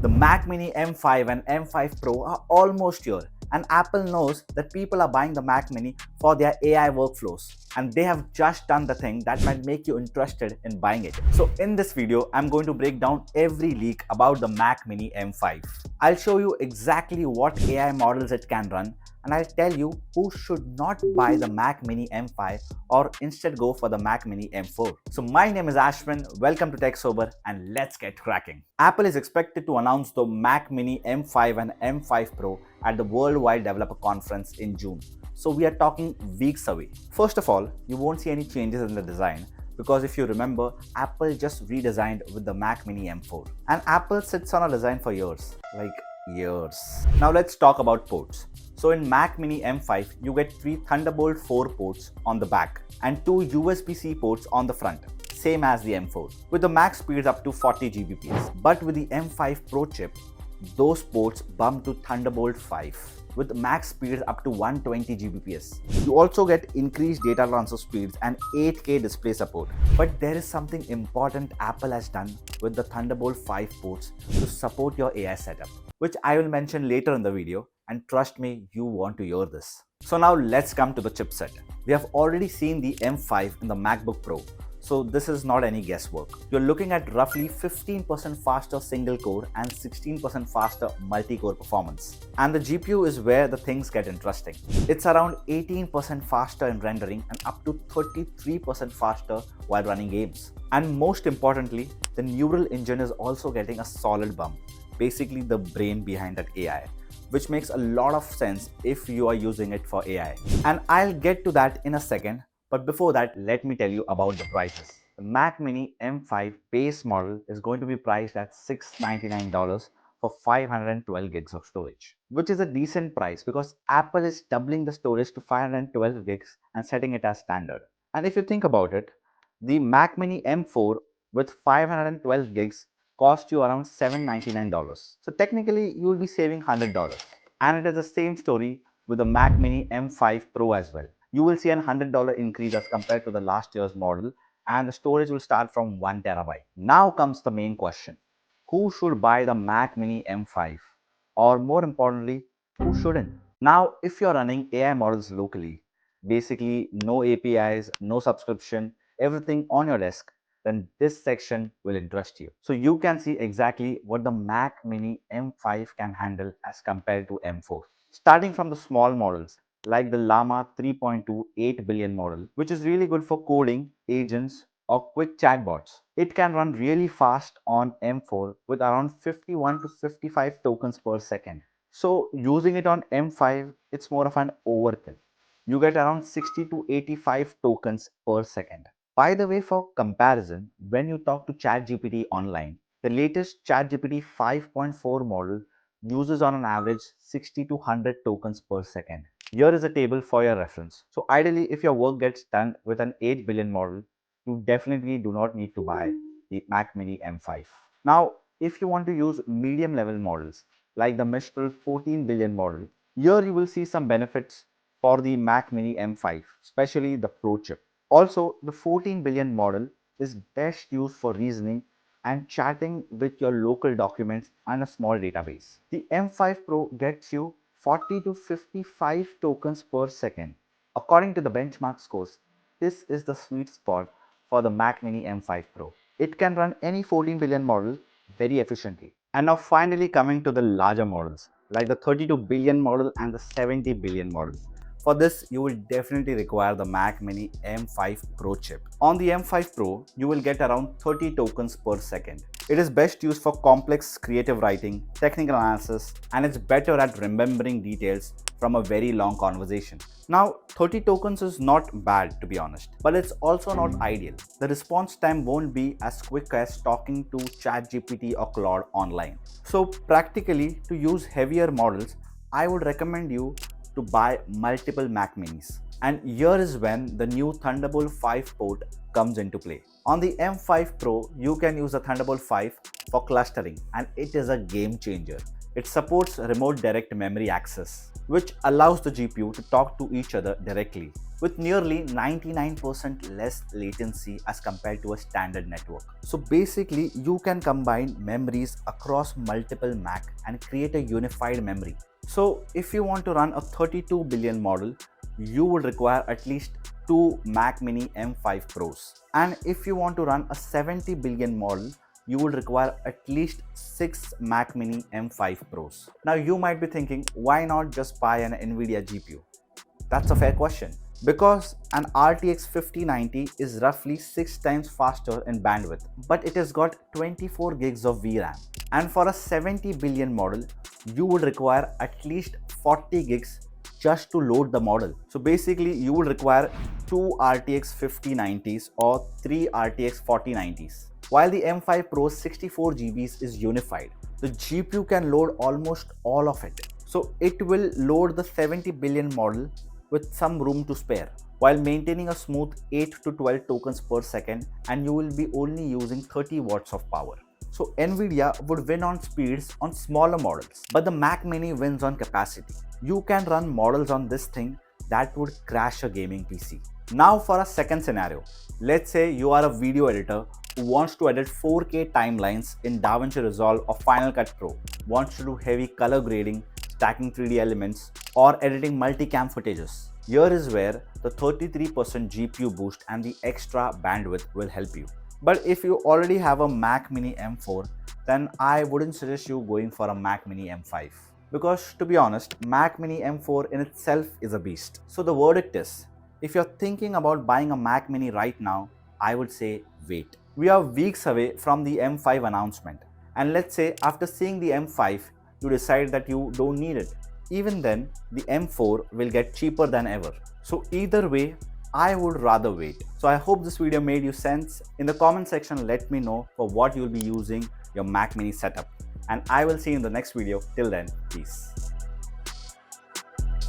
The Mac Mini M5 and M5 Pro are almost here, and Apple knows that people are buying the Mac Mini for their AI workflows, and they have just done the thing that might make you interested in buying it. So in this video, I'm going to break down every leak about the Mac Mini M5. I'll show you exactly what AI models it can run, and I'll tell you who should not buy the Mac Mini M5 or instead go for the Mac Mini M4. So my name is Ashwin, welcome to TechSober, and let's get cracking. Apple is expected to announce the Mac Mini M5 and M5 Pro at the Worldwide Developer Conference in June. So we are talking weeks away. First of all, you won't see any changes in the design, because if you remember, Apple just redesigned with the Mac Mini M4. And Apple sits on a design for years, like years. Now let's talk about ports. So in Mac Mini M5, you get 3 Thunderbolt 4 ports on the back and 2 USB-C ports on the front, same as the M4, with the max speeds up to 40 Gbps. But with the M5 Pro chip, those ports bump to Thunderbolt 5 with max speeds up to 120 Gbps. You also get increased data transfer speeds and 8K display support. But there is something important Apple has done with the Thunderbolt 5 ports to support your AI setup, which I will mention later in the video, and trust me, you want to hear this. So now let's come to the chipset. We have already seen the M5 in the MacBook Pro, so this is not any guesswork. You're looking at roughly 15% faster single core and 16% faster multi-core performance. And the GPU is where the things get interesting. It's around 18% faster in rendering and up to 33% faster while running games. And most importantly, the neural engine is also getting a solid bump, basically the brain behind that AI, which makes a lot of sense if you are using it for AI. And I'll get to that in a second. But before that, let me tell you about the prices. The Mac Mini M5 base model is going to be priced at $699 for 512 gigs of storage, which is a decent price because Apple is doubling the storage to 512 gigs and setting it as standard. And if you think about it, the Mac Mini M4 with 512 gigs cost you around $799. So technically, you will be saving $100. And it is the same story with the Mac Mini M5 Pro as well. You will see an $100 increase as compared to the last year's model, and the storage will start from 1 terabyte. Now comes the main question. Who should buy the Mac Mini M5? Or more importantly, who shouldn't? Now, if you're running AI models locally, basically no APIs, no subscription, everything on your desk, then this section will interest you. So you can see exactly what the Mac Mini M5 can handle as compared to M4. Starting from the small models, like the Llama 3.2 8 billion model, which is really good for coding, agents, or quick chatbots. It can run really fast on M4 with around 51 to 55 tokens per second. So using it on M5, it's more of an overkill. You get around 60 to 85 tokens per second. By the way, for comparison, when you talk to ChatGPT online, the latest ChatGPT 5.4 model uses on an average 60 to 100 tokens per second. Here is a table for your reference. So ideally, if your work gets done with an 8 billion model, you definitely do not need to buy the Mac Mini M5. Now, if you want to use medium level models like the Mistral 14 billion model, here you will see some benefits for the Mac Mini M5, especially the Pro chip. Also, the 14 billion model is best used for reasoning and chatting with your local documents and a small database. The M5 Pro gets you 40 to 55 tokens per second. According to the benchmark scores, this is the sweet spot for the Mac Mini M5 Pro. It can run any 14 billion model very efficiently. And now finally coming to the larger models, like the 32 billion model and the 70 billion model. For this, you will definitely require the Mac Mini M5 Pro chip. On the M5 Pro, you will get around 30 tokens per second. It is best used for complex creative writing, technical analysis, and it's better at remembering details from a very long conversation. Now, 30 tokens is not bad, to be honest, but it's also not ideal. The response time won't be as quick as talking to ChatGPT or Claude online. So practically, to use heavier models, I would recommend you to buy multiple Mac Minis. And here is when the new Thunderbolt 5 port comes into play. On the M5 Pro, you can use the Thunderbolt 5 for clustering, and it is a game changer. It supports remote direct memory access, which allows the GPU to talk to each other directly with nearly 99% less latency as compared to a standard network. So basically, you can combine memories across multiple Mac and create a unified memory. So if you want to run a 32 billion model, you will require at least 2 Mac Mini M5 Pros. And if you want to run a 70 billion model, you will require at least 6 Mac Mini M5 Pros. Now you might be thinking, why not just buy an Nvidia GPU? That's a fair question. Because an RTX 5090 is roughly 6 times faster in bandwidth, but it has got 24 gigs of VRAM. And for a 70 billion model, you would require at least 40 gigs just to load the model. So basically, you would require 2 RTX 5090s or 3 RTX 4090s. While the M5 Pro's 64 GBs is unified, the GPU can load almost all of it. So it will load the 70 billion model with some room to spare, while maintaining a smooth 8 to 12 tokens per second, and you will be only using 30 watts of power. So Nvidia would win on speeds on smaller models, but the Mac Mini wins on capacity. You can run models on this thing that would crash a gaming PC. Now for a second scenario. Let's say you are a video editor who wants to edit 4K timelines in DaVinci Resolve or Final Cut Pro, wants to do heavy color grading, stacking 3D elements, or editing multicam footages. Here is where the 33% GPU boost and the extra bandwidth will help you. But if you already have a Mac Mini M4, then I wouldn't suggest you going for a Mac Mini M5. Because to be honest, Mac Mini M4 in itself is a beast. So the verdict is, if you're thinking about buying a Mac Mini right now, I would say wait. We are weeks away from the M5 announcement. And let's say after seeing the M5, you decide that you don't need it. Even then, the M4 will get cheaper than ever. So either way, I would rather wait. So I hope this video made you sense. In the comment section, let me know for what you'll be using your Mac Mini setup. And I will see you in the next video. Till then, peace.